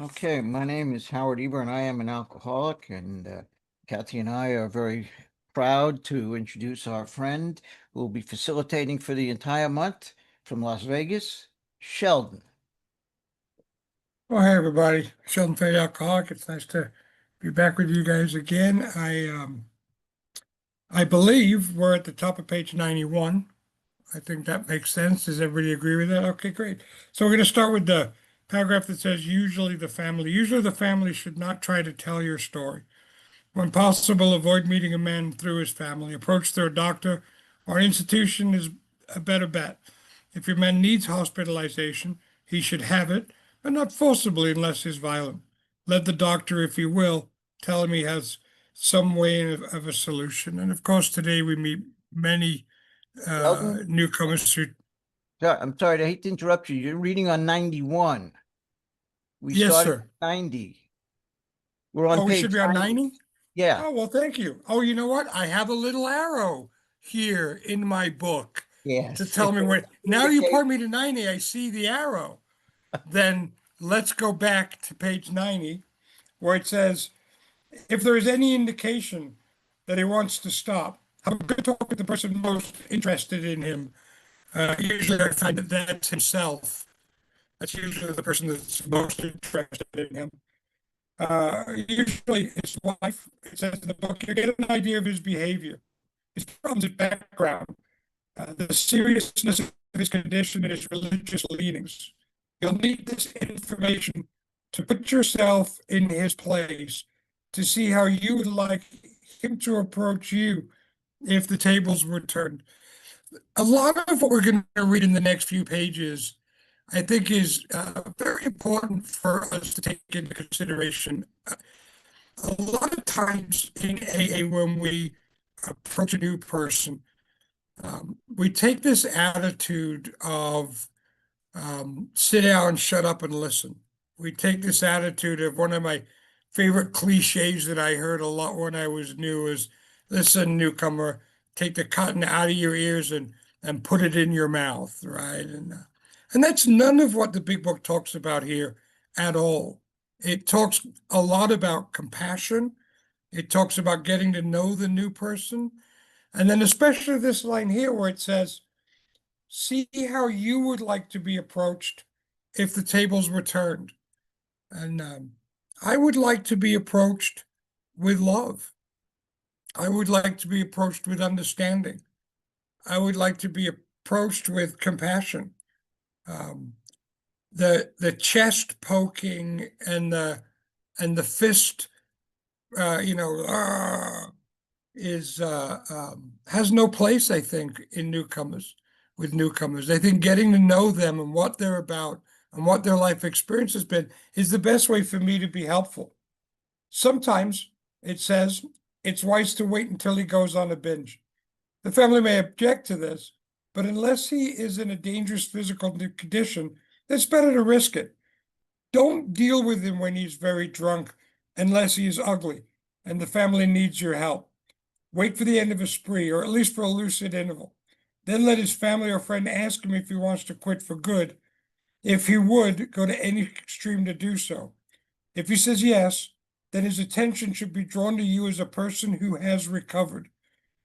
Okay, my name is Howard Eber, and I am an alcoholic. And Kathy and I are very proud to introduce our friend who will be facilitating for the entire month from Las Vegas, Sheldon. Oh, hey everybody, Sheldon F, alcoholic. It's nice to be back with you guys again. I believe we're at the top of page 91. I think that makes sense. Does everybody agree with that? Okay, great. So we're going to start with the paragraph that says usually the family should not try to tell your story. When possible, avoid meeting a man through his family. Approach through a doctor or an institution is a better bet. If your man needs hospitalization, he should have it, but not forcibly unless he's violent. Let the doctor, if he will, tell him he has some way of a solution. And of course, today we meet many Sheldon, newcomers who, I'm sorry, I hate to interrupt you. You're reading on 91. We yes, started sir. at 90. We're on Oh, we should page be on 90. 90? Yeah, Oh, well, thank you. Oh, you know what? I have a little arrow here in my book to yes. tell me where. Now you Indicate. point me to 90, I see the arrow. Then let's go back to page 90, where it says, if there is any indication that he wants to stop, have a good talk with the person most interested in him. Usually I find that that's himself. That's usually the person that's most interested in him. Usually his wife. It says in the book, you get an idea of his behavior, his problems, his background, the seriousness of his condition, and his religious leanings. You'll need this information to put yourself in his place, to see how you would like him to approach you if the tables were turned. A lot of what we're going to read in the next few pages, I think, is very important for us to take into consideration. A lot of times in AA, when we approach a new person, we take this attitude of sit down, shut up, and listen. We take this attitude of one of my favorite cliches that I heard a lot when I was new is, listen, newcomer, take the cotton out of your ears and put it in your mouth, right? And that's none of what the big book talks about here at all. It talks a lot about compassion. It talks about getting to know the new person. And then especially this line here where it says, see how you would like to be approached if the tables were turned. And I would like to be approached with love. I would like to be approached with understanding. I would like to be approached with compassion. Um, the chest poking and the fist, is has no place, I think, in newcomers. With newcomers, I think getting to know them and what they're about and what their life experience has been is the best way for me to be helpful. Sometimes it says it's wise to wait until he goes on a binge. The family may object to this, but unless he is in a dangerous physical condition, it's better to risk it. Don't deal with him when he's very drunk unless he is ugly and the family needs your help. Wait for the end of a spree, or at least for a lucid interval. Then let his family or friend ask him if he wants to quit for good. If he would, go to any extreme to do so. If he says yes, then his attention should be drawn to you as a person who has recovered.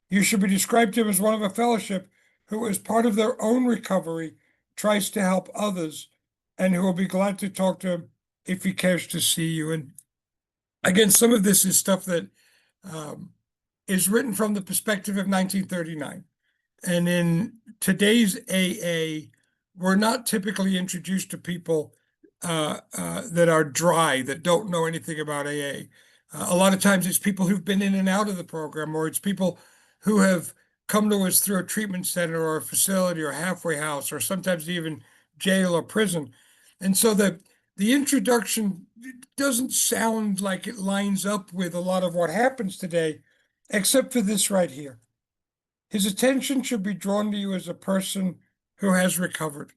You should be described to him as one of a fellowship who, as part of their own recovery, tries to help others, and who will be glad to talk to him if he cares to see you. And again, some of this is stuff that is written from the perspective of 1939. And in today's AA, we're not typically introduced to people that are dry, that don't know anything about AA. A lot of times it's people who've been in and out of the program, or it's people who have come to us through a treatment center or a facility or a halfway house, or sometimes even jail or prison. And so the introduction doesn't sound like it lines up with a lot of what happens today, except for this right here. His attention should be drawn to you as a person who has recovered.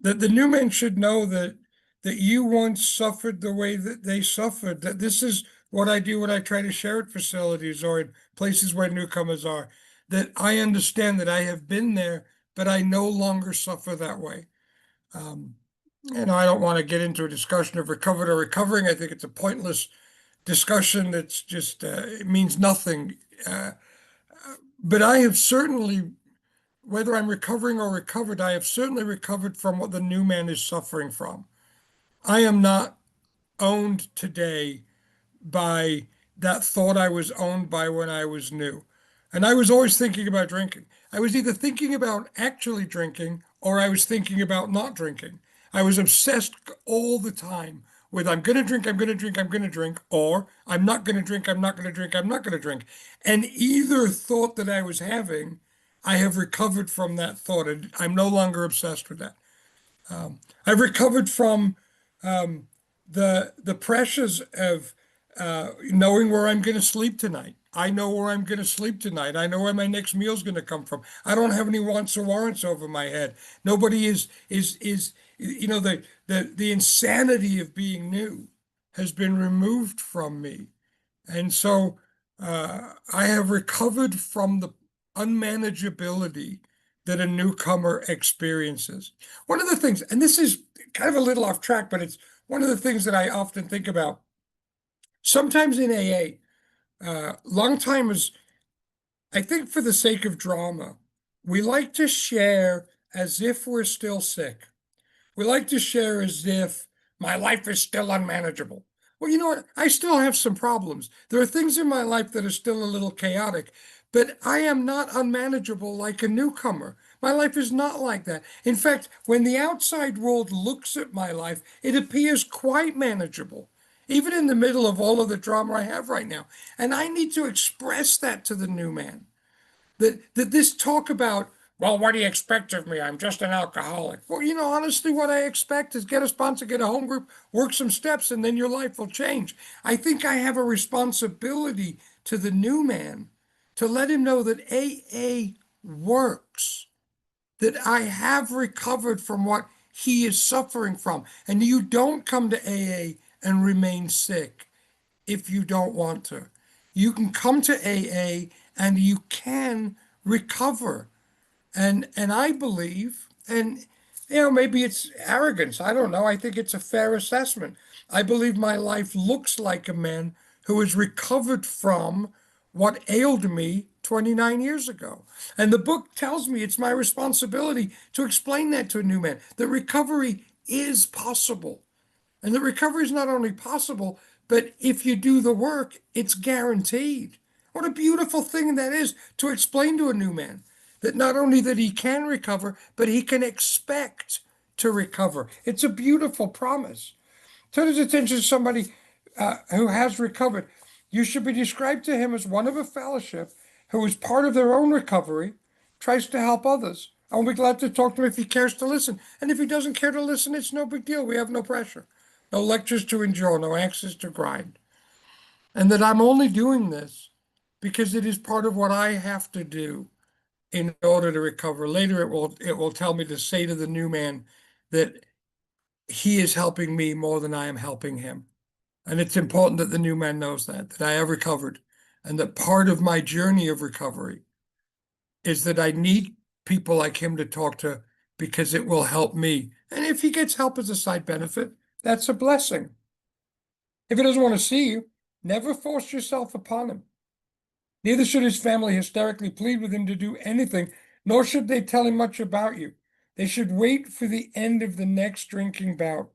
That the new man should know that you once suffered the way that they suffered, that this is what I do when I try to share at facilities or in places where newcomers are, that I understand that I have been there, but I no longer suffer that way. I don't want to get into a discussion of recovered or recovering. I think it's a pointless discussion. That's just, it means nothing. Uh, but I have certainly, whether I'm recovering or recovered, I have certainly recovered from what the new man is suffering from. I am not owned today by that thought I was owned by when I was new. And I was always thinking about drinking. I was either thinking about actually drinking or I was thinking about not drinking. I was obsessed all the time with I'm going to drink, I'm going to drink, I'm going to drink, or I'm not going to drink, I'm not going to drink, I'm not going to drink. And either thought that I was having, I have recovered from that thought. And I'm no longer obsessed with that. I've recovered from the pressures of knowing where I'm going to sleep tonight. I know where I'm going to sleep tonight. I know where my next meal is going to come from. I don't have any wants or warrants over my head. Nobody is the insanity of being new has been removed from me. And so I have recovered from the unmanageability that a newcomer experiences. One of the things, and this is kind of a little off track, but it's one of the things that I often think about. Sometimes in AA, long timers, I think for the sake of drama, we like to share as if we're still sick. We like to share as if my life is still unmanageable. Well, you know what? I still have some problems. There are things in my life that are still a little chaotic, but I am not unmanageable like a newcomer. My life is not like that. In fact, when the outside world looks at my life, it appears quite manageable, even in the middle of all of the drama I have right now. And I need to express that to the new man. That this talk about, well, what do you expect of me? I'm just an alcoholic. Well, honestly, what I expect is get a sponsor, get a home group, work some steps, and then your life will change. I think I have a responsibility to the new man to let him know that AA works, that I have recovered from what he is suffering from. And you don't come to AA and remain sick if you don't want to. You can come to AA and you can recover. And I believe, and maybe it's arrogance. I don't know. I think it's a fair assessment. I believe my life looks like a man who has recovered from what ailed me 29 years ago. And the book tells me it's my responsibility to explain that to a new man. That recovery is possible. And the recovery is not only possible, but if you do the work, it's guaranteed. What a beautiful thing that is to explain to a new man that not only that he can recover, but he can expect to recover. It's a beautiful promise. Turn his attention to somebody who has recovered. You should be described to him as one of a fellowship who is part of their own recovery, tries to help others. I'll be glad to talk to him if he cares to listen. And if he doesn't care to listen, it's no big deal. We have no pressure, no lectures to endure, no axes to grind. And that I'm only doing this because it is part of what I have to do in order to recover. Later, it will tell me to say to the new man that he is helping me more than I am helping him. And it's important that the new man knows that I have recovered, and that part of my journey of recovery is that I need people like him to talk to because it will help me. And if he gets help as a side benefit, that's a blessing. If he doesn't want to see you, never force yourself upon him. Neither should his family hysterically plead with him to do anything, nor should they tell him much about you. They should wait for the end of the next drinking bout.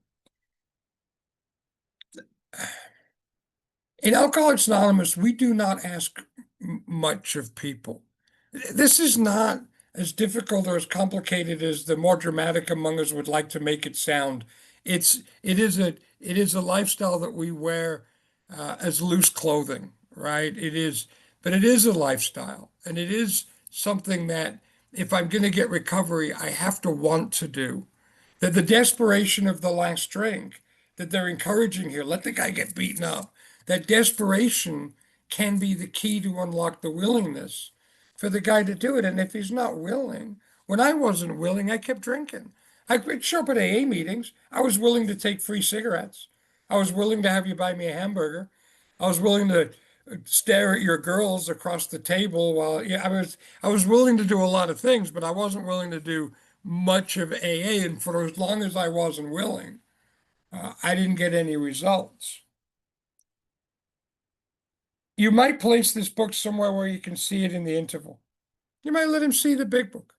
In Alcoholics Anonymous, we do not ask much of people. This is not as difficult or as complicated as the more dramatic among us would like to make it sound. It is a lifestyle that we wear as loose clothing, right? But it is a lifestyle, and it is something that if I'm going to get recovery, I have to want to do. That the desperation of the last drink that they're encouraging here, let the guy get beaten up. That desperation can be the key to unlock the willingness for the guy to do it. And if he's not willing, when I wasn't willing, I kept drinking. I would show up at AA meetings. I was willing to take free cigarettes. I was willing to have you buy me a hamburger. I was willing to stare at your girls across the table while I was willing to do a lot of things, but I wasn't willing to do much of AA, and for as long as I wasn't willing, I didn't get any results. You might place this book somewhere where you can see it in the interval. You might let him see the big book.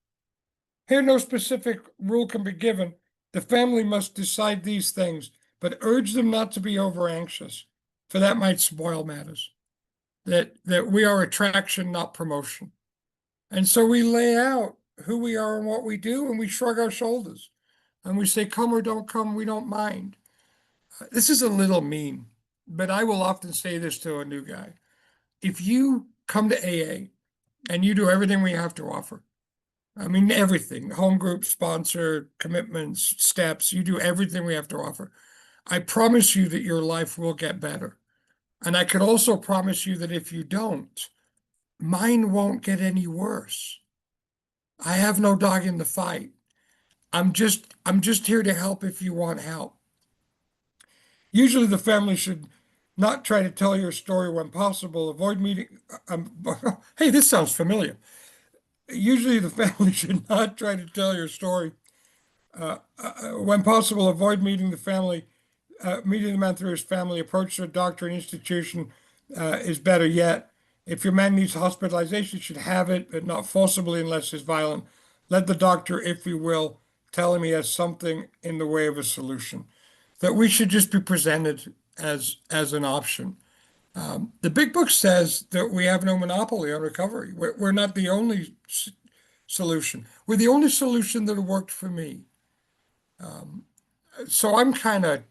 Here, no specific rule can be given. The family must decide these things, but urge them not to be over anxious, for that might spoil matters. That we are attraction, not promotion. And so we lay out who we are and what we do, and we shrug our shoulders. And we say, come or don't come, we don't mind. This is a little mean, but I will often say this to a new guy. If you come to AA and you do everything we have to offer, I mean, everything, home group, sponsor, commitments, steps, you do everything we have to offer. I promise you that your life will get better. And I could also promise you that if you don't, mine won't get any worse. I have no dog in the fight. I'm just here to help if you want help. Usually the family should not try to tell your story when possible. Avoid meeting. Hey, this sounds familiar. Usually the family should not try to tell your story. When possible, avoid meeting the family, meeting the man through his family. Approach to a doctor and institution is better yet. If your man needs hospitalization, should have it, but not forcibly unless it's violent. Let the doctor, if you will, tell him he has something in the way of a solution. That we should just be presented as an option. The big book says that we have no monopoly on recovery. We're not the only solution. We're the only solution that worked for me. So I'm kind of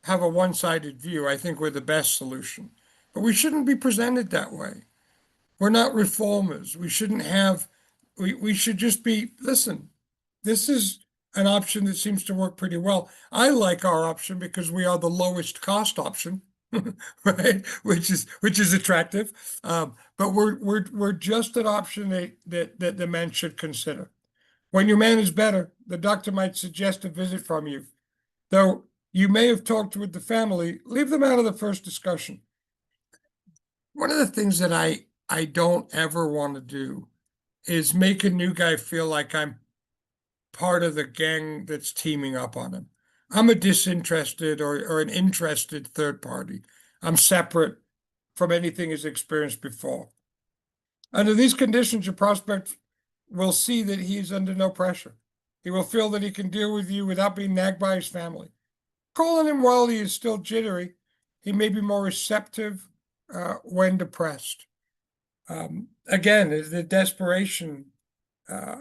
have a one-sided view. I think we're the best solution, but we shouldn't be presented that way. We're not reformers. We shouldn't have, we should just be, listen, this is an option that seems to work pretty well. I like our option because we are the lowest cost option, right? Which is attractive. But we're just an option that the men should consider. When your man is better, the doctor might suggest a visit from you. Though you may have talked with the family, leave them out of the first discussion. One of the things that I don't ever want to do is make a new guy feel like I'm part of the gang that's teaming up on him. I'm a disinterested or an interested third party. I'm separate from anything he's experienced before. Under these conditions, your prospect will see that he is under no pressure. He will feel that he can deal with you without being nagged by his family. Call on him while he is still jittery. He may be more receptive when depressed. Again, the desperation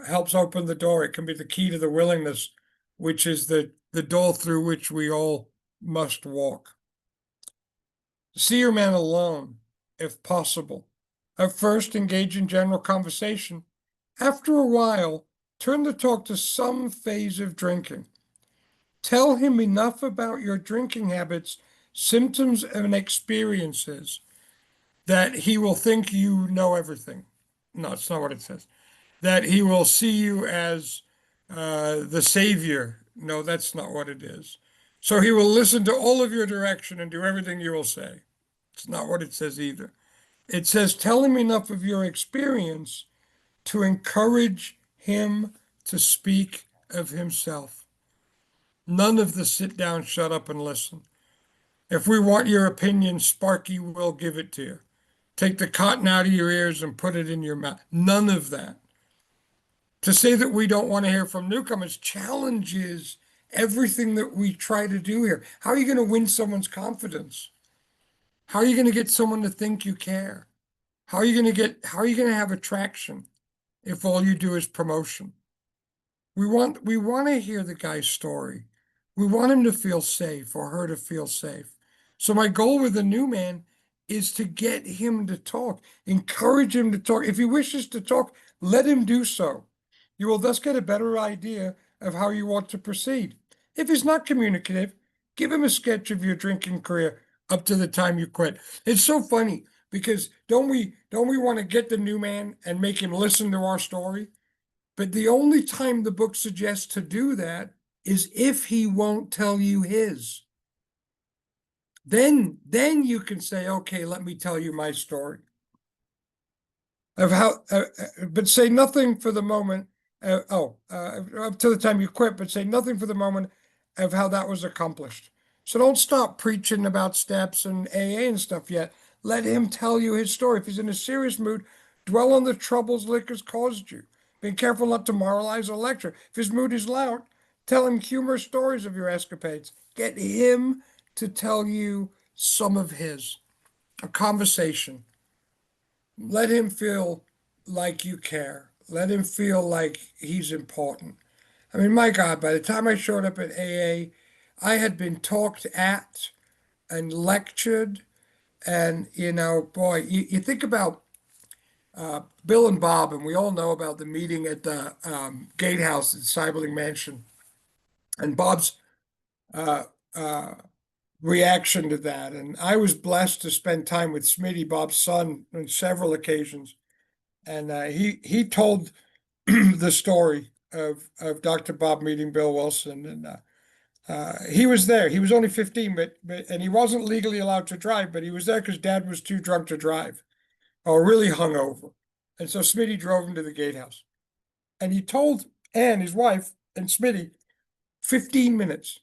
helps open the door. It can be the key to the willingness, which is the door through which we all must walk. See your man alone, if possible. At first, engage in general conversation. After a while, turn the talk to some phase of drinking. Tell him enough about your drinking habits, symptoms, and experiences that he will think you know everything. No, it's not what it says. That he will see you as the savior. No, that's not what it is. So he will listen to all of your direction and do everything you will say. It's not what it says either. It says, tell him enough of your experience to encourage him to speak of himself. None of the sit down, shut up, and listen. If we want your opinion, Sparky will give it to you. Take the cotton out of your ears and put it in your mouth. None of that. To say that we don't want to hear from newcomers challenges everything that we try to do here. How are you going to win someone's confidence? How are you going to get someone to think you care? How are you going to have attraction if all you do is promotion? We want to hear the guy's story. We want him to feel safe or her to feel safe. So my goal with the new man is to get him to talk, encourage him to talk. If he wishes to talk, let him do so. You will thus get a better idea of how you want to proceed. If he's not communicative, give him a sketch of your drinking career up to the time you quit. It's so funny because don't we want to get the new man and make him listen to our story? But the only time the book suggests to do that is if he won't tell you his. Then you can say, okay, let me tell you my story of how, but say nothing for the moment up to the time you quit, but say nothing for the moment of how that was accomplished. So don't stop preaching about steps and AA and stuff yet. Let him tell you his story. If he's in a serious mood, dwell on the troubles liquor's caused you. Be careful not to moralize or lecture. If his mood is loud, tell him humorous stories of your escapades. Get him to tell you some of his. A conversation. Let him feel like you care. Let him feel like he's important. I mean, my God, by the time I showed up at AA, I had been talked at and lectured. And, boy, you think about Bill and Bob, and we all know about the meeting at the gatehouse at Cyberling Mansion. And Bob's uh, uh, reaction to that. And I was blessed to spend time with Smitty, Bob's son, on several occasions. And he told the story of Dr. Bob meeting Bill Wilson, and he was there. He was only 15, but and he wasn't legally allowed to drive, but he was there because Dad was too drunk to drive or really hungover, and so Smitty drove him to the gatehouse, and he told Ann, his wife, and Smitty, 15 minutes,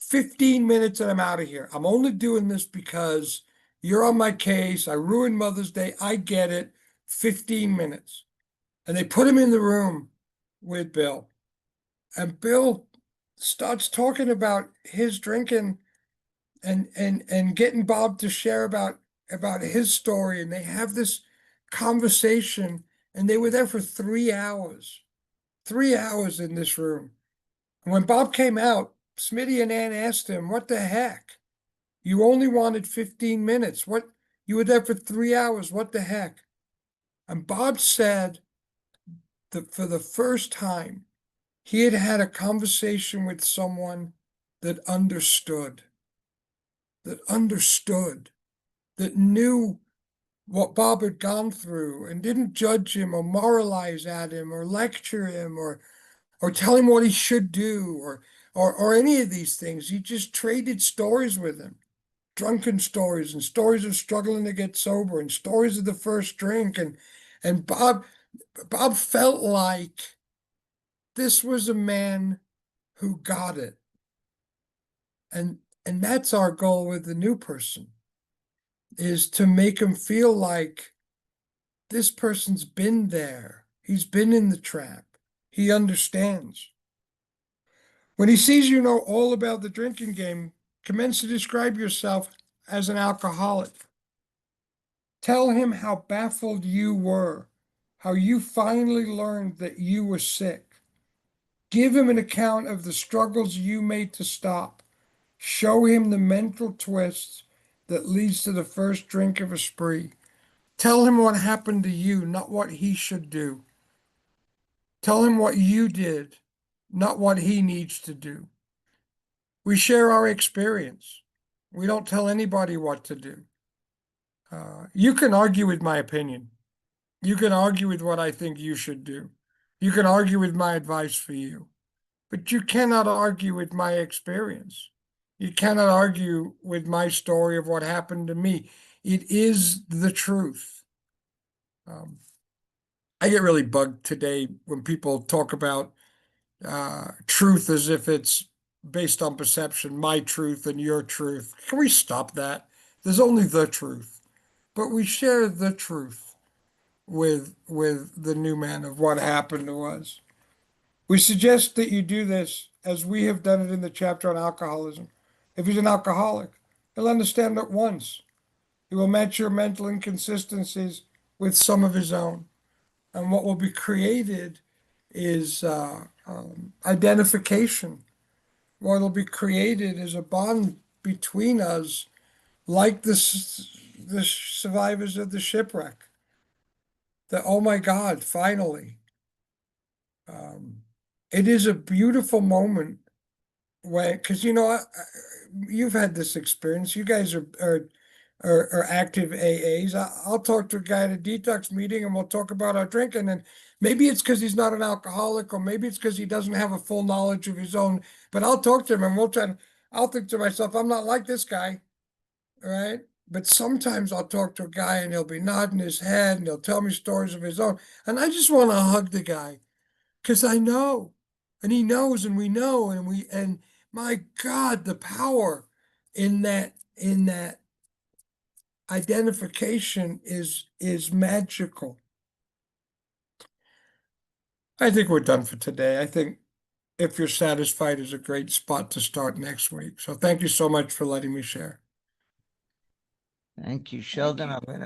15 minutes, and I'm out of here. I'm only doing this because you're on my case. I ruined Mother's Day. I get it. 15 minutes. And they put him in the room with Bill. And Bill starts talking about his drinking and getting Bob to share about his story. And they have this conversation. And they were there for 3 hours. 3 hours in this room. And when Bob came out, Smitty and Ann asked him, "What the heck? You only wanted 15 minutes. What? You were there for 3 hours. What the heck?" And Bob said that for the first time, he had had a conversation with someone that understood, that knew what Bob had gone through and didn't judge him or moralize at him or lecture him or tell him what he should do or any of these things. He just traded stories with him, drunken stories and stories of struggling to get sober and stories of the first drink. And Bob felt like this was a man who got it. And that's our goal with the new person, is to make him feel like this person's been there. He's been in the trap. He understands. When he sees you know all about the drinking game, commence to describe yourself as an alcoholic. Tell him how baffled you were, how you finally learned that you were sick. Give him an account of the struggles you made to stop. Show him the mental twists that leads to the first drink of a spree. Tell him what happened to you, not what he should do. Tell him what you did, not what he needs to do. We share our experience. We don't tell anybody what to do. You can argue with my opinion. You can argue with what I think you should do. You can argue with my advice for you. But you cannot argue with my experience. You cannot argue with my story of what happened to me. It is the truth. I get really bugged today when people talk about truth as if it's based on perception, my truth and your truth. Can we stop that? There's only the truth. But we share the truth with the new man of what happened to us. We suggest that you do this as we have done it in the chapter on alcoholism. If he's an alcoholic, he'll understand at once. He will match your mental inconsistencies with some of his own. And what will be created is identification. What will be created is a bond between us, like the survivors of the shipwreck. That, oh my God, finally. It is a beautiful moment when, because you've had this experience. You guys are active AAs. I'll talk to a guy at a detox meeting and we'll talk about our drinking. And maybe it's because he's not an alcoholic, or maybe it's because he doesn't have a full knowledge of his own. But I'll talk to him and I'll think to myself, I'm not like this guy, right? But sometimes I'll talk to a guy and he'll be nodding his head and he'll tell me stories of his own. And I just want to hug the guy because I know, and he knows, and we know, and my God, the power in that identification is magical. I think we're done for today. I think if you're satisfied is a great spot to start next week. So thank you so much for letting me share. Thank you, Sheldon. I'm gonna